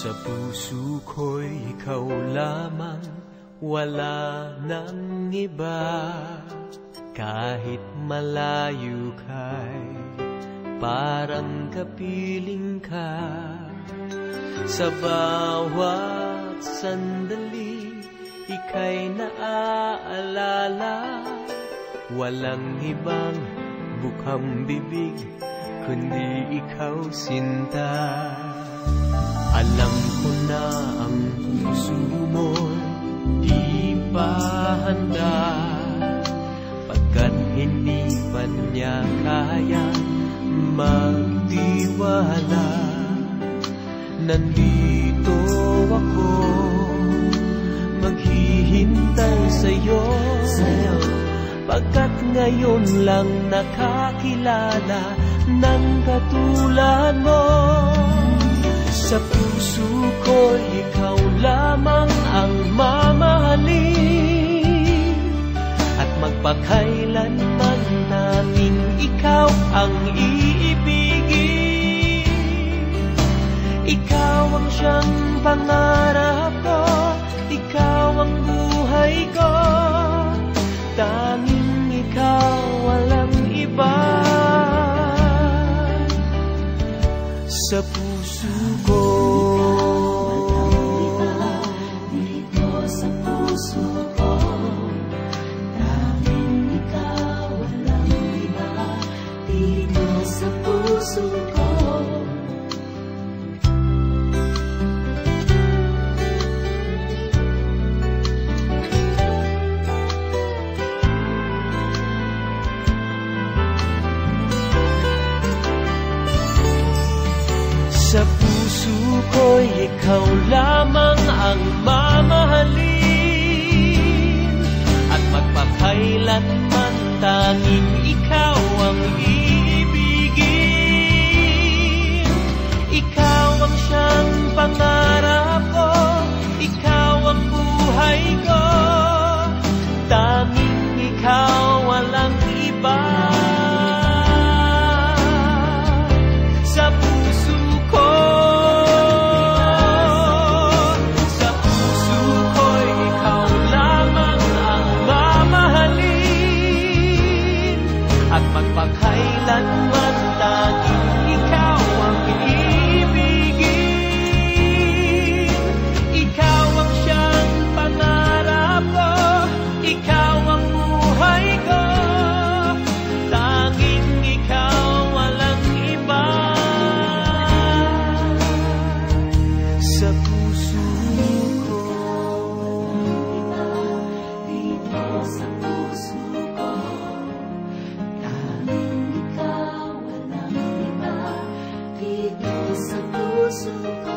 Sa puso ko'y ikaw lamang, wala nang iba. Kahit malayo ka'y parang kapiling ka. Sa bawat sandali, ika'y naaalala. Walang ibang bukang bibig, kundi ikaw sinta. Alam ko na ang puso mo'y di pa handa, pagkat hindi pa niya kaya magtiwala. Nandito ako, maghihintay sa'yo, pagkat ngayon lang nakakilala ng katulad mo. Sa puso ko, ikaw lamang ang mamahalin, at magpakailanman namin ikaw ang iibigin. Ikaw ang siyang pangarap ko, ikaw ang buhay ko, tanging ikaw, walang iba. Sa puso ko, dito sa puso ko, tanging ikaw, walang iba. Dito sa puso ko. Sa puso ko, ikaw lamang ang mamahalin, at magpakailanman tanging ikaw ang iibigin. Ikaw ang siyang pangarap ko, ikaw ang buhay ko, tanging ikaw, walang iba. Sa puso ko, sa puso ko, ikaw lamang ang mamahalin, at magpakailanman laging ikaw ang iibigin. Ikaw ang siyang pangarap ko, ikaw ang buhay ko, tanging ikaw, walang iba. Sa puso ko, Dito sa puso ko, tanging ikaw, walang iba. Dito sa puso ko.